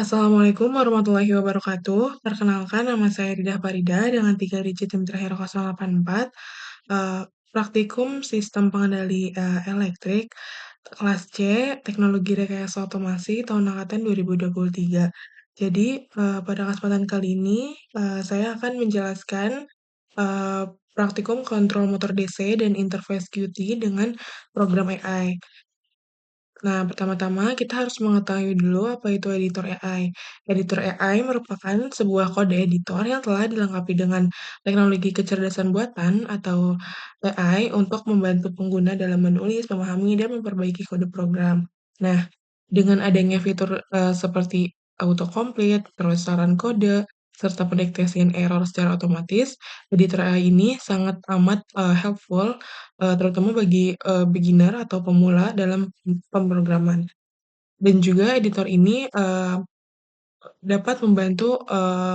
Assalamualaikum warahmatullahi wabarakatuh. Perkenalkan nama saya Ridah Farida dengan 3 digit NIM terakhir 084, eee, praktikum sistem pengendali, elektrik, kelas C, teknologi rekayasa otomasi tahun angkatan 2023. Jadi, pada kesempatan kali ini, saya akan menjelaskan, eee, praktikum kontrol motor DC dan interface QT dengan program AI. Nah, pertama-tama kita harus mengetahui dulu apa itu editor AI. Editor AI merupakan sebuah kode editor yang telah dilengkapi dengan teknologi kecerdasan buatan atau AI untuk membantu pengguna dalam menulis, memahami, dan memperbaiki kode program. Nah, dengan adanya fitur seperti autocomplete, terus saran kode, serta pendeteksian error secara otomatis, editor AI ini sangat amat helpful, terutama bagi beginner atau pemula dalam pemrograman. Dan juga editor ini dapat membantu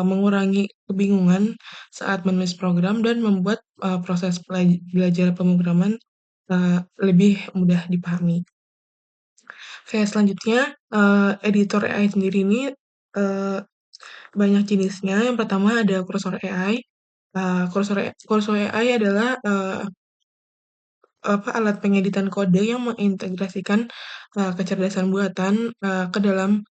mengurangi kebingungan saat menulis program dan membuat proses belajar pemrograman lebih mudah dipahami. Oke, selanjutnya, editor AI sendiri ini, eee, banyak jenisnya. Yang pertama ada Cursor AI. Cursor AI adalah, alat pengeditan kode yang mengintegrasikan, kecerdasan buatan, ke dalam,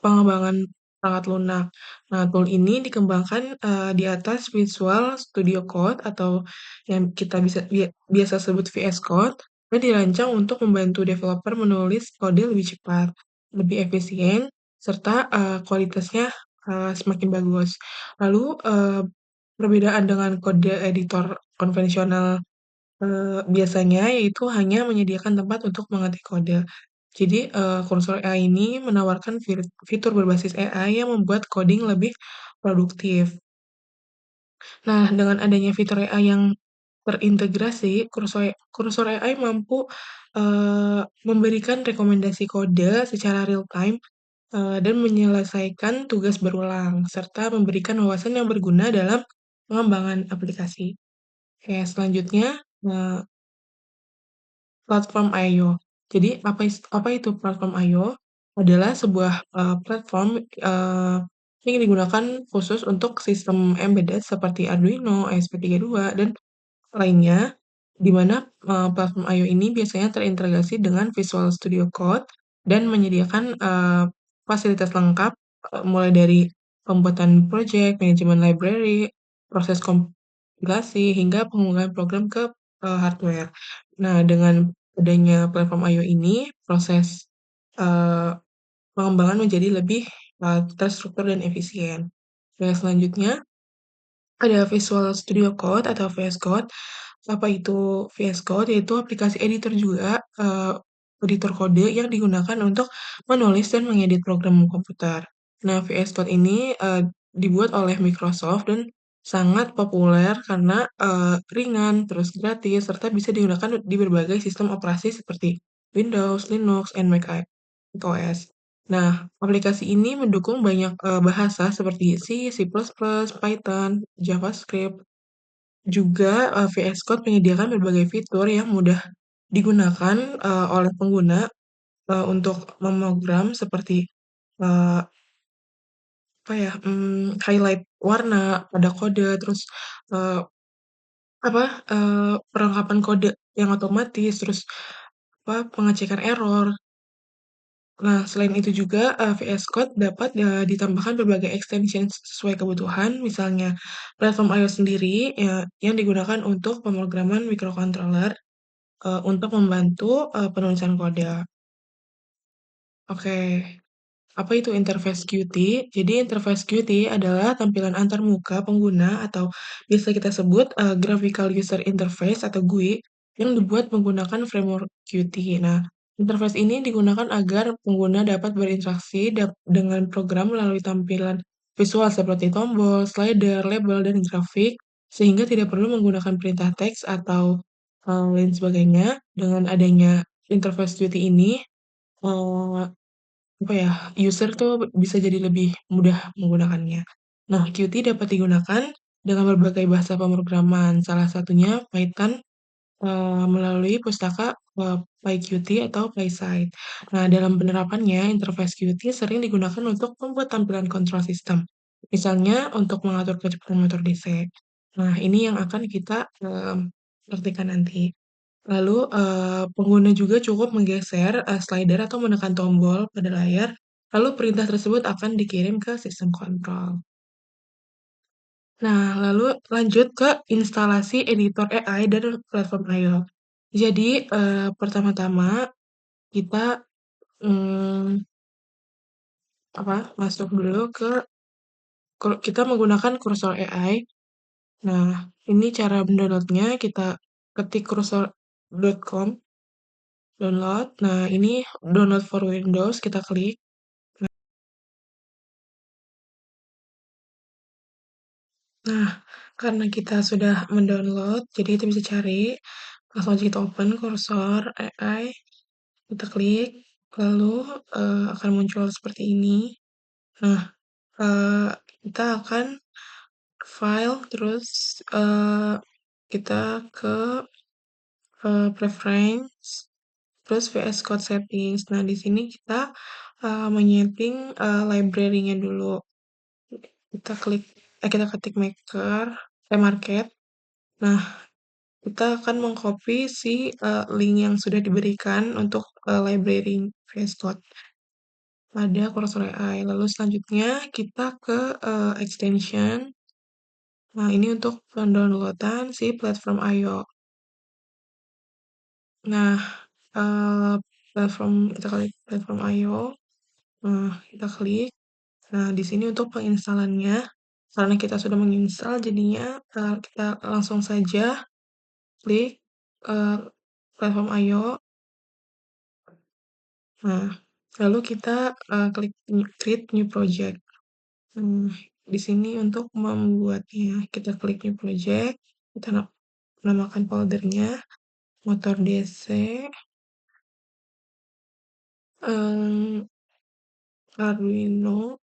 pengembangan perangkat lunak. Nah, tool ini dikembangkan, di atas Visual Studio Code atau yang kita bisa biasa sebut VS Code, dan dirancang untuk membantu developer menulis kode lebih cepat, lebih efisien, serta, kualitasnya, semakin bagus. Lalu, perbedaan dengan kode editor konvensional biasanya yaitu hanya menyediakan tempat untuk mengetik kode. Jadi, Cursor AI ini menawarkan fitur berbasis AI yang membuat coding lebih produktif. Nah, dengan adanya fitur AI yang terintegrasi, Cursor AI mampu, memberikan rekomendasi kode secara real time, dan menyelesaikan tugas berulang, serta memberikan wawasan yang berguna dalam pengembangan aplikasi. Oke, selanjutnya, eee platform I/O. Jadi apa itu platform I/O? Adalah sebuah, platform, yang digunakan khusus untuk sistem embedded seperti Arduino, ESP32, dan lainnya, di mana, platform I/O ini biasanya terintegrasi dengan Visual Studio Code dan menyediakan, fasilitas lengkap, mulai dari pembuatan project, manajemen library, proses kompilasi, hingga penggunaan program ke, hardware. Nah, dengan adanya platform I/O ini, proses, eee, pengembangan menjadi lebih, terstruktur dan efisien. Nah, selanjutnya ada Visual Studio Code atau VS Code. Apa itu VS Code? Yaitu aplikasi editor juga, editor kode yang digunakan untuk menulis dan mengedit program komputer. Nah, VS Code ini, dibuat oleh Microsoft dan sangat populer karena, ringan, terus gratis, serta bisa digunakan di berbagai sistem operasi seperti Windows, Linux, and macOS. Nah, aplikasi ini mendukung banyak, bahasa seperti C, C++, Python, JavaScript. Juga, VS Code menyediakan berbagai fitur yang mudah digunakan, oleh pengguna, untuk memrogram seperti, eee, highlight warna pada kode, terus, eee, perlengkapan kode yang otomatis, terus, pengecekan error. Nah, selain itu juga, VS Code dapat, ditambahkan berbagai extension sesuai kebutuhan, misalnya platform iOS sendiri, yang digunakan untuk pemrograman microcontroller, untuk membantu, penulisan kode. Oke, apa itu interface Qt? Jadi interface Qt adalah tampilan antarmuka pengguna atau biasa kita sebut, Graphical User Interface atau GUI yang dibuat menggunakan framework Qt. Nah, interface ini digunakan agar pengguna dapat berinteraksi dengan program melalui tampilan visual seperti tombol, slider, label, dan grafik, sehingga tidak perlu menggunakan perintah teks atau, lain sebagainya. Dengan adanya interface Qt ini, eee user tuh bisa jadi lebih mudah menggunakannya. Nah, Qt dapat digunakan dengan berbagai bahasa pemrograman, salah satunya Python, melalui pustaka, PyQt atau PySide. Nah, dalam penerapannya, interface Qt sering digunakan untuk membuat tampilan kontrol sistem. Misalnya untuk mengatur kecepatan motor DC. Nah, ini yang akan kita praktikkan nanti. Lalu, pengguna juga cukup menggeser, slider atau menekan tombol pada layar, lalu perintah tersebut akan dikirim ke sistem kontrol. Nah, lalu lanjut ke instalasi editor AI dan platform I/O. Jadi, pertama-tama kita, mmm, masuk dulu ke kita menggunakan Cursor AI. Nah, ini cara mendownload-nya kita ketik cursor.com, download. Nah, ini download for Windows, kita klik. Nah, karena kita sudah mendownload, jadi kita bisa cari, langsung aja kita open Cursor AI, kita klik, lalu, akan muncul seperti ini. Nah, eee, kita akan file, terus, kita ke, preference, terus VS Code settings. Nah, di sini kita, menyeting, library-nya dulu. Kita klik kita ketik market. Nah, kita akan mengcopy si, link yang sudah diberikan untuk, library VS Code pada Cursor AI. Lalu selanjutnya kita ke, extension. Nah, ini untuk pendownloadan si platform I/O. Nah, eee, kita klik platform I/O. Nah, kita klik. Nah, di sini untuk penginstalannya, karena kita sudah menginstal jadinya, kita langsung saja klik, eee, platform I/O. Nah, lalu kita, klik create new project. Di sini untuk membuatnya, kita klik new project, kita namakan foldernya motor DC, mmm, Arduino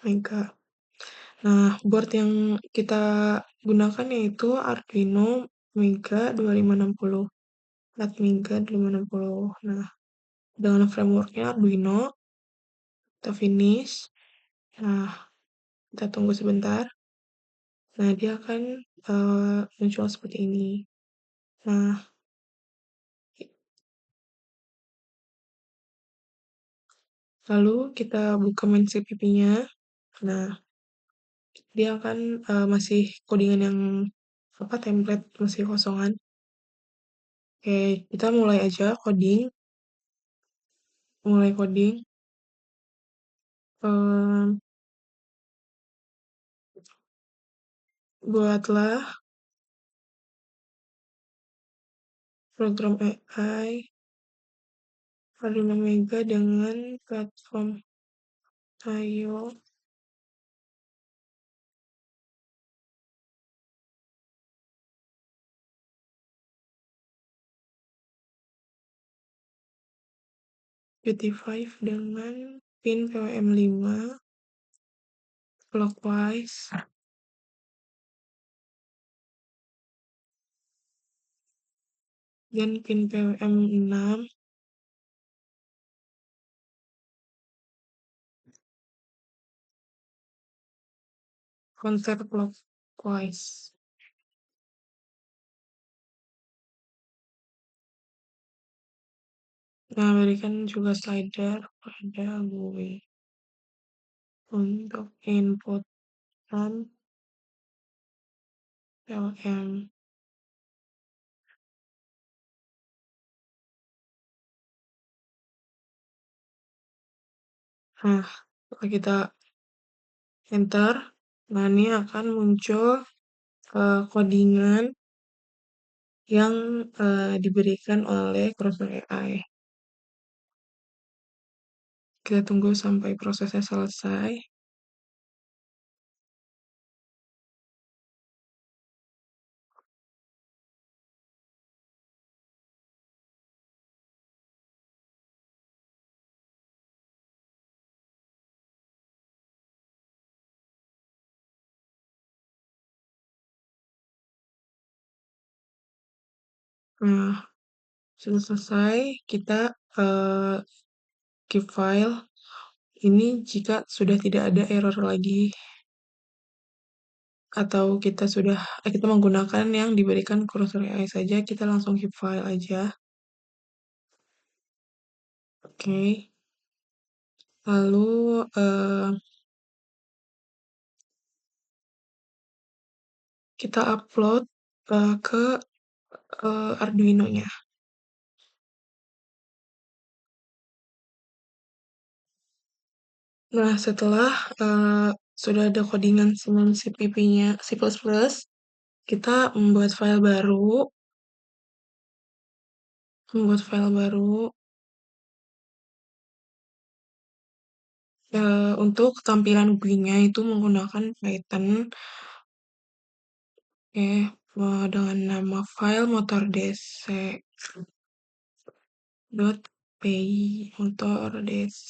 Mega. Nah, board yang kita gunakan yaitu Arduino Mega 2560, Atmega 2560. Nah, dengan framework-nya Arduino, kita finish. Nah, kita tunggu sebentar. Nah, dia akan, muncul seperti ini. Nah, lalu kita buka main CPP-nya. Nah, dia akan, masih codingan yang template masih kosongan. Oke, kita mulai aja mulai coding. Mmm, buatlah program AI Arduino Mega dengan platform I/O Qt5 dengan pin PWM5 clockwise dan pin PWM6 counterclockwise. Nah, berikan juga slider pada gue untuk inputkan PLM. Nah, setelah kita enter, nah ini akan muncul codingan yang diberikan oleh Cursor AI. Kita tunggu sampai prosesnya selesai. Nah, sudah selesai, kita keep file. Ini jika sudah tidak ada error lagi atau kita menggunakan yang diberikan kursor AI saja, kita langsung keep file aja. Oke. Lalu kita upload ke Arduino-nya. Nah, setelah sudah ada codingan dengan CPP-nya C++, kita membuat file baru untuk tampilan GUI-nya itu menggunakan Python, oke, dengan nama file motordc.py, motordc.py.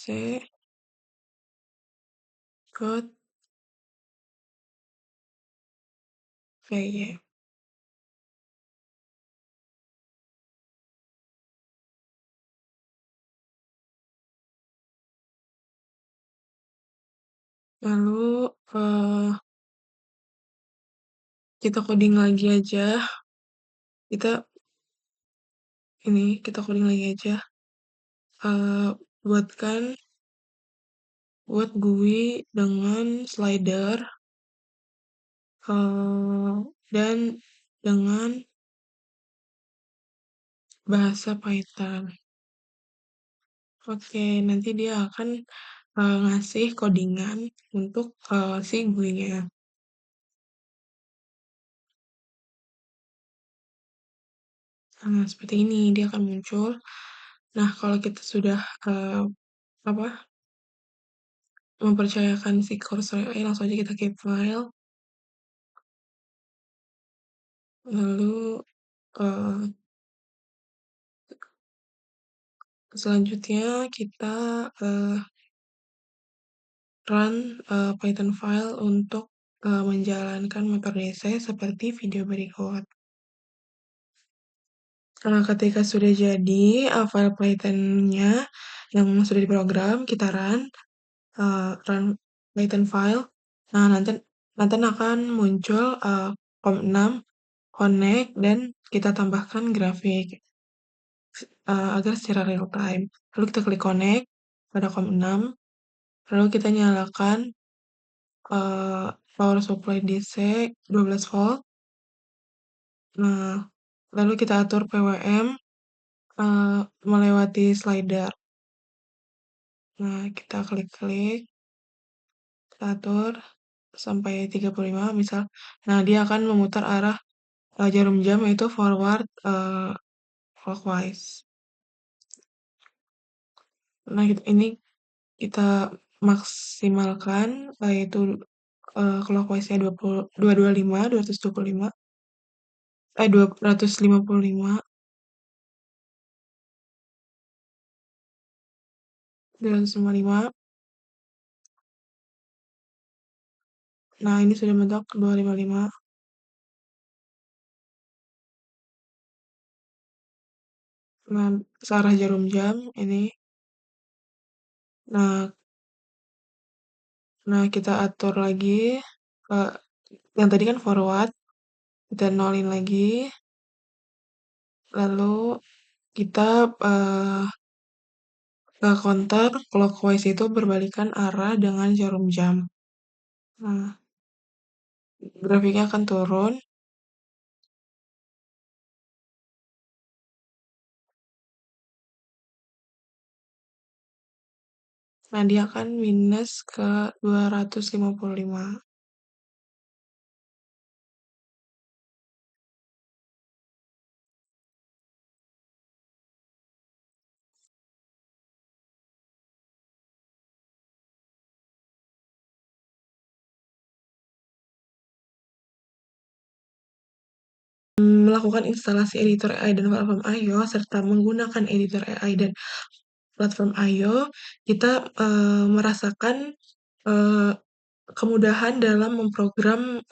Lalu kita coding lagi aja. Kita kita coding lagi aja. Eh, buat GUI dengan slider dan dengan bahasa Python. Oke, nanti dia akan ngasih codingan untuk si GUI-nya. Nah, seperti ini dia akan muncul. Nah, kalau kita sudah apa mempercayakan si cursor AI, langsung aja kita keep file. Lalu selanjutnya kita run Python file untuk menjalankan metode DC seperti video berikut. Nah, ketika sudah jadi file Python-nya yang sudah diprogram, kita run Python file. Nah, nanti akan muncul COM6 connect dan kita tambahkan grafik agar secara real time. Lalu kita klik connect pada COM6, lalu kita nyalakan power supply DC 12 volt. Nah, lalu kita atur PWM melewati slider. Nah, kita klik-klik, kita atur sampai 35 misal. Nah, dia akan memutar arah jarum jam yaitu forward clockwise. Nah, ini kita maksimalkan yaitu clockwise-nya 225, 225, 255, 255. Nah, ini sudah mentok 255. Nah, searah jarum jam ini. Nah, kita atur lagi. Yang tadi kan forward, kita nolin lagi. Lalu kita counter clockwise itu berbalikan arah dengan jarum jam. Nah, grafiknya akan turun. Nah, dia akan minus ke 255. Melakukan instalasi editor AI dan platform I/O serta menggunakan editor AI dan platform I/O, kita merasakan kemudahan dalam memprogram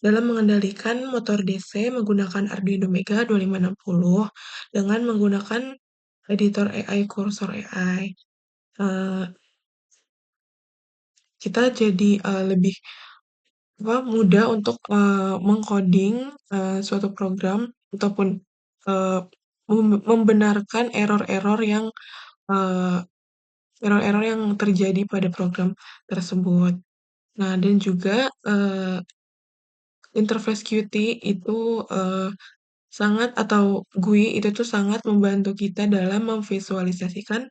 dalam mengendalikan motor DC menggunakan Arduino Mega 2560 dengan menggunakan editor AI Cursor AI. Eee, kita jadi, lebih mudah untuk, suatu program ataupun, eee, membenarkan eee, error-error yang terjadi pada program tersebut. Nah, dan juga, interface Qt itu, GUI itu tuh sangat membantu kita dalam memvisualisasikan,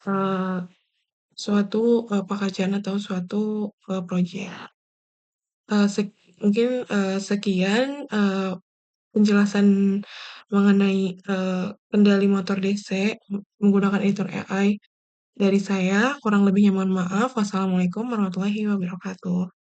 eee, suatu, pekerjaan atau suatu, project. Eee, sek Mungkin, sekian, penjelasan mengenai, kendali motor DC menggunakan editor AI dari saya, kurang lebihnya mohon maaf. Wassalamualaikum warahmatullahi wabarakatuh.